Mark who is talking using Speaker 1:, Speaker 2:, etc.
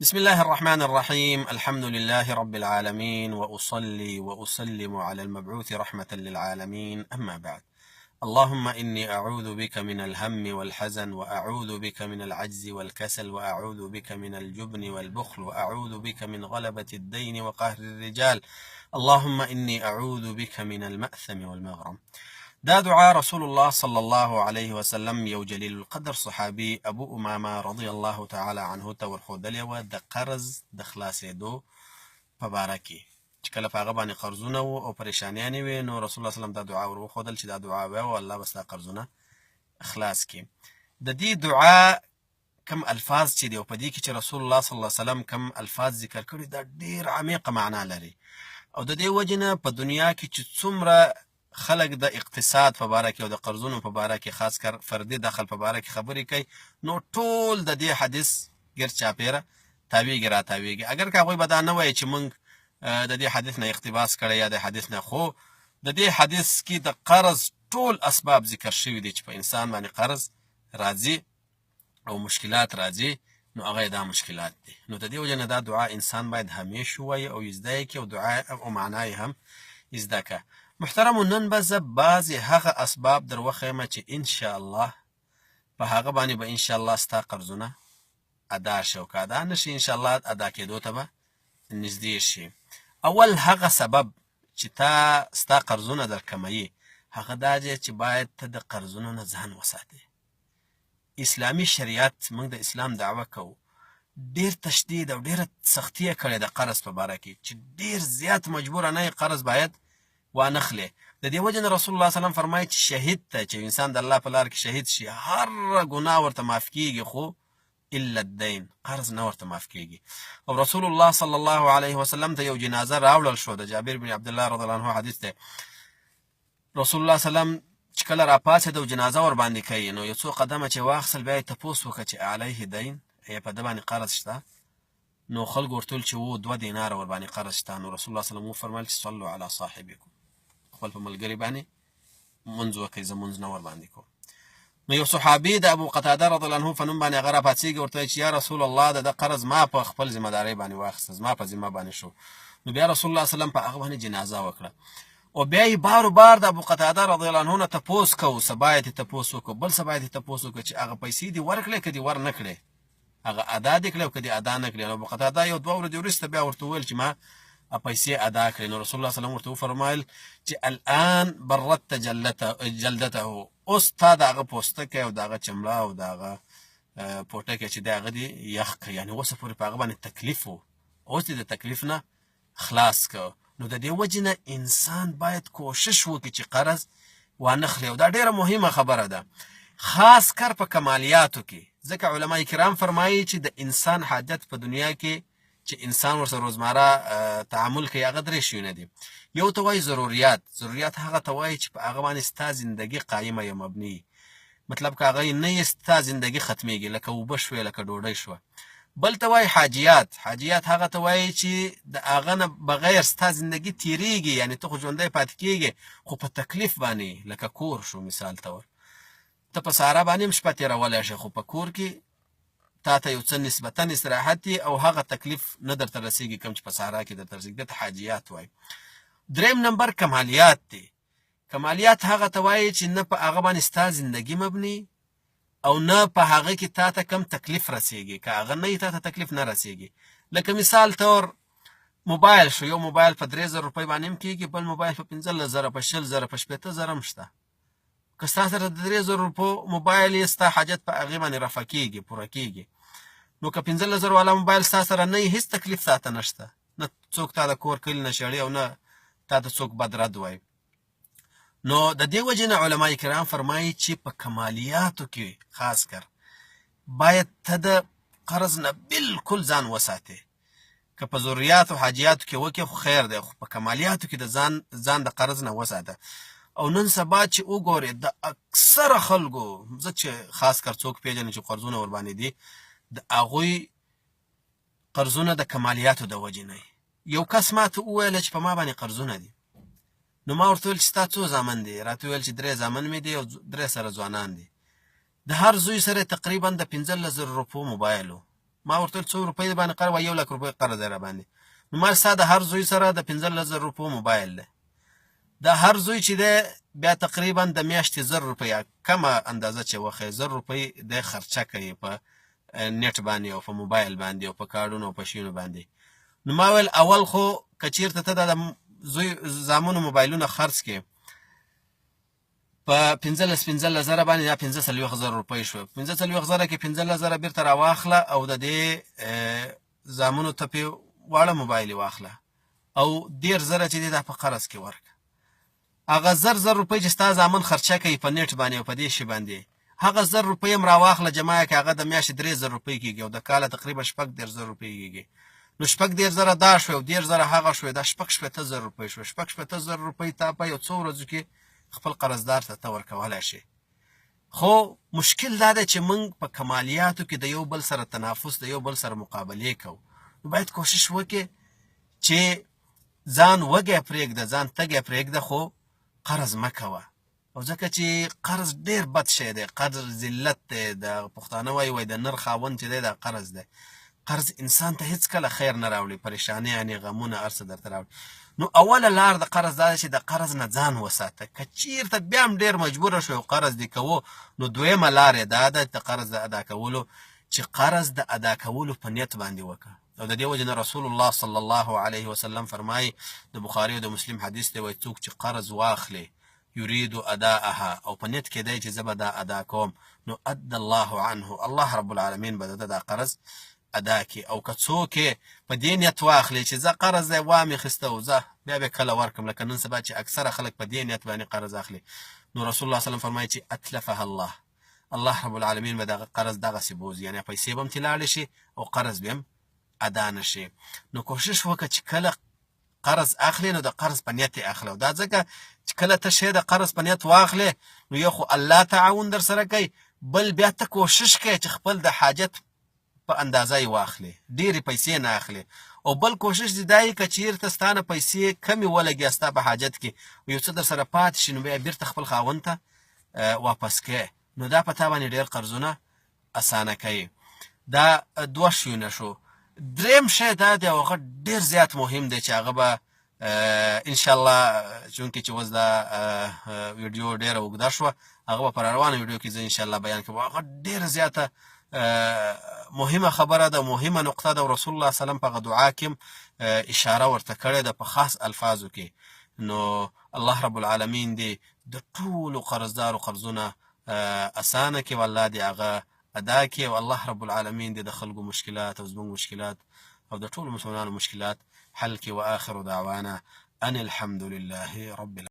Speaker 1: بسم الله الرحمن الرحيم. الحمد لله رب العالمين، وأصلي وأسلم على المبعوث رحمة للعالمين، أما بعد. اللهم إني أعوذ بك من الهم والحزن، وأعوذ بك من العجز والكسل، وأعوذ بك من الجبن والبخل، وأعوذ بك من غلبة الدين وقهر الرجال. اللهم إني أعوذ بك من المأثم والمغرم. دا دعا رسول الله صلى الله عليه وسلم یو جلیل القدر صحابي ابو امامه رضی الله تعالی عنه ته ورښودلې وه د قرض د خلاصېدو په باره کې، چې کله په هغه باندې قرضونه وو او پریشانیانې وې، نو رسول الله صلی الله علیه وسلم دا دعا ور وښودل چې دا دعا وایه او الله به ستا قرضونه خلاص کړي. د دې دعا کم الفاظ چې دی او په دې کې چې رسول الله صلی الله علیه وسلم کم الفاظ ذکر کړي دا ډېر عمیقه معنا لري، او د دې وجې نه په دنیا کې چې څومره خلق د اقتصاد په باره کې او د قرضونو په باره کې خاص کر فردي دخل په باره کې خبرې کوي، نو ټول د دې حدیث ګر چاپیره تاویږي را تاویږي. اگر که هغوی به دا نه وایي چې موږ د دې حدیث نه اقتباس کړی یا د حدیث نه، خو د دې حدیث کې د قرض ټول اسباب ذکر شوي دي چې په انسان باندې قرض راځي او مشکلات راځي، نو هغه دا مشکلات دي. نو د دې وجه نه دا دعا انسان باید همیشه ووایي او زده یې کړي او دعا او معنا یې هم زده کړه. محترمو، نن به زه بعضې هغه اسباب در وښیمه چې انشاءالله په هغه باندې به انشاءالله ستا قرضونه ادا شي، او که ادا نه شي انشاءالله ادا کېدو ته به نږدې شي. اول هغه سبب چې ستا قرضونه در کموي هغه دا دی چې باید ته د قرضونو نه ځان وساتې. اسلامي شریعت، موږ د اسلام دعوه کوو، ډېر تشدید او ډېره سختي یې کړې د قرض په باره کې چې ډېر زیات مجبوره نه قرض باید وانخلې. د دې وجه نه رسول الله صلی الله علیه وسلم فرمایي چې شهید ته چې انسان د الله په لار کې شهید شي هر ګناه ورته معاف کیږي، خو الا الدین، قرض نه ورته معاف کیږي. او رسول الله صلی الله علیه وسلم ته یو جنازه راوړل شو، د جابر بن عبدالله رضی الله عنه حدیث دی. رسول الله صلی الله علیه وسلم چې کله راپاڅېد او جنازه ور باندې کوي، نو یو څو قدمه چې واخیستل، بیا یې تپوس وکړه چې علیه دین، یا په ده باندې قرض شته؟ نو خلکو ورته ویل چې و 2 دیناره ور باندې قرض شته. نو رسول الله صلی الله علیه وسلم وفرمایل چې صلوا علی صاحبکم، خپل په ملګري باندې منځ وکړئ، زه منځ نه ور باندې کوم. نو یو صحابي د ابو قتاده رضی الله عنه په نوم باندې هغه راپاڅېږي، ورته وایي چې یا رسول الله د قرض ما په خپل ذمه دارۍ باندې واخیسته، زما په ذمه باندې شو. نو بیا رسول الله صلی الله علیه وسلم په هغه باندې جنازه وکړه، او بیا یې بار بار د ابو قتاده رضی الله عنه نه تپوس کوو، سبا یې تپوس وکړو، بل سبا یې تپوس وکړو چې هغه پیسې دې ورکړې که دې ور نه کړې، هغه ادا دې کړې او که دې ادا نه کړې. نو ابو قتاده یو 2 ورځې وروسته بیا ورته وویل چې ما پیسې ادا کړې. نو رسول الله صلی الله علیه وسلم ورته وفرمایل چې الان بردت جلدته، اوس تا د هغه پوستکی او د هغه چمړه او د هغه پوټکی چې دی هغه دې یخ کړه، یعنې اوس پورې په هغه باندې تکلیف و، اوس دې د تکلیف نه خلاص کړه. نو د دې وجې نه انسان باید کوشش وکړي چې قرض وانخلي، او دا ډېره مهمه خبره ده، خاص کر په کمالیاتو کې، ځکه علما کرام فرمایي چې د انسان حاجت په دنیا کې چې انسان ورسره روزمره تعامل کوي هغه 3 شیونه دي. یو ته وایي ضروريات هغه ته وایي چې په هغه باندې ستا زندګي قایمه یا مبني، مطلب که هغه نه یې ستا زندګي ختمیږي، لکه اوبه شوې، لکه ډوډۍ شوه. بل ته وایي حاجیات هغه ته وایي چې د هغه نه بغیر ستا زندګي تیریږي، یعنې ته خو ژوندی پاتې کېږي خو په تکلیف باندې، لکه کور شو مثال طور، ته په ساره باندې هم شپه تېرولی شې، خو په کور کې تا ته یو څه نسبتا استراحت او هغه تکلیف نه درته رسېږي کوم چې په صحرا کې درته رسېږي، دته حاجیات وایي. 3 نمبر کمالیات دی. کمالیات هغه ته وایي چې نه په هغه باندې ستا زندګي مبني او نه په هغه کې تا ته کم تکلیف رسېږي، که هغه نه تا ته تکلیف نه رسېږي. لکه مثال طور موبایل شو، یو موبایل په 3000 روپۍ باندې هم کېږي، بل موبایل په 15000 په 20000 په 18000 هم شته. که ستا سره د 3000 روپو موبایل یې ستا حاجت په هغې باندې رفع کېږي، پوره کېږي، نو که 15000 والا موبایل ستا سره نه هیڅ تکلیف تا ته نشته، نه څوک تا د کور کلي نه شړي او نه تا ته څوک بد رد وایي. نو د دې وجې نه علما کرام فرمایي چې په کمالیاتو کې خاص کر باید ته د قرض نه بالکل ځان وساتې. که په ضروريات او حاجیاتو کې وکړې خو خیر دی، خو په کمالیاتو کې د ځان د قرض نه وساته. او نن سبا چې وګورې د اکثره خلکو، زه چې خاص کر څوک پیژنم چې قرضونه ور باندې دي، د هغوی قرضونه د کمالیاتو د وجې نه. یو کس ما ته وویله چې په ما باندې قرضونه دي، نو ما ورته ویل چې ستا څو زامن دي؟ راته ویل چې 3 زامن مې دي او 3 سره ځوانان دي. د هر زوی سره تقریبا د 15000 روپو موبایل و، ما ورته 100 روپۍ باندې قرض و 1 لک روپۍ قرض را باندې. نو ما ستا د هر زوی سره د 15,000 روپو موبایل ده. د هر زوی چې ده بیا تقریبا د میاشتې 1000 روپۍ کمه اندازه چې وخی 1000 روپۍ د خرچه کوي په نیټ باندې او په موبایل باندې او په کارډونو او په شینو باندې. نو ما ویل اول خو که چېرته ته د زوی زامنو موبایلونه خرڅ کړې په 15,000 باندې دا 45,000 روپۍ شو. 45,000 کې 15,000 بیرته راواخله او د دې زامنو ته پې واړه موبایل واخله او 10,000 چې دی دا په قرض کې ورکړه. هغه 1000 روپۍ چې ستا زامن خرچه کوي په نیټ باندې او په دې شي باندې هغه 1000 روپۍ هم راواخله جمع کړه هغه د میاشتې 3000 روپۍ کېږي او د کاله تقریبا 14,000 روپۍ کېږي. نو 14,000 دا شوې او 10,000 هغه شوې دا 14,000 روپۍ شوې. 14,000 روپۍ تا په یو څو ورځو کې خپل قرضدار ته ورکولی شي. خو مشکل دا دی چې موږ په کمالیاتو کې د یو بل سره تنافس د یو بل سره مقابلې کوو. نو باید کوشش وکړې چې ځان وږی پرېږده ځان تږی پرېږده خو قرض مه کوه. او ځکه چې قرض ډېر بد شی دی. قرض ذلت دی. د پښتانه وایي د نر خاوند چې دی دا قرض دی. قرض انسان ته هیڅکله خیر نه راوړي. پریشاني یعنې غمونه هر څه درته راوړي. نو اوله لار د قرض دا ده چې د قرض نه ځان وساته. که چېرته بیا هم ډېر مجبوره شو قرض دې کوو نو دویمه لار یې دا ده د قرض د ادا کولو چې قرض د ادا کولو په نیت باندې وکړه. او د دې وجې نه رسول الله صلی الله علیه وسلم فرمایي د بخاري او د مسلم حدیث دی وایي څوک چې قرض واخلي یرید اداءها او په نیت کې دی چې زه به دا ادا کوم نو ادى الله عنه الله رب العالمین به د دا قرض ادا کړي. او که څوک په دې نیت واخلي چې زه قرض دی وامې اخیسته او زه بیا به کله ورکړم لکه نن سبا چې اکثره خلک په دې نیت باندې قرض اخلي نو رسول الله صلی الله علیه وسلم فرمایي چې اتلفها الله رب العالمین به دغه قرض دغسې بوځي. یعنې پیسې به هم ترې لاړې شي او قرض به هم ادا نشي. نو کوشش وکړه چې کله قرض اخلي نو د قرض په نیت یې اخله. دا ځکه چې کله ته شی د قرض په نیت واخلې نو یو خو الله تعاون در سره کوي بل بیا ته کوشش کوي چې خپل د حاجت په اندازه یې واخلې ډېرې پیسې نه اخلې. او بل کوشش دې دا یي که چېرته ستا نه پیسې کمې ولګي ستا په حاجت کې یو څه در سره پاتې شي نو بیا بیرته خپل خاوند ته واپس کوې نو دا په تا باندې ډېر قرضونه اسانه کوي. دا دوه شیونه شو. دریم شی دا دی او هغه ډېر زیات مهم دی چې هغه به انشاءالله چونکې چې اوس دا ویډیو ډېره اوږده شوه هغه به په روانه ویډیو کې زه انشاءالله بیان کوم. هغه ډېره زیاته مهمه خبره ده مهمه نقطه ده. رسول الله صلی الله علیه وسلم په هغه دعا کې اشاره ورته کړې ده په خاص الفاظو کې. نو الله رب العالمین دې د ټولو قرضدارو قرضونه اسانه کړي او الله دې هغه ادا کړي او الله رب العالمین دې د خلکو مشکلات او زموږ مشکلات او د ټولو مسلمانانو مشکلات حل کړي. واخر دعوانا ان الحمد لله رب العالمين.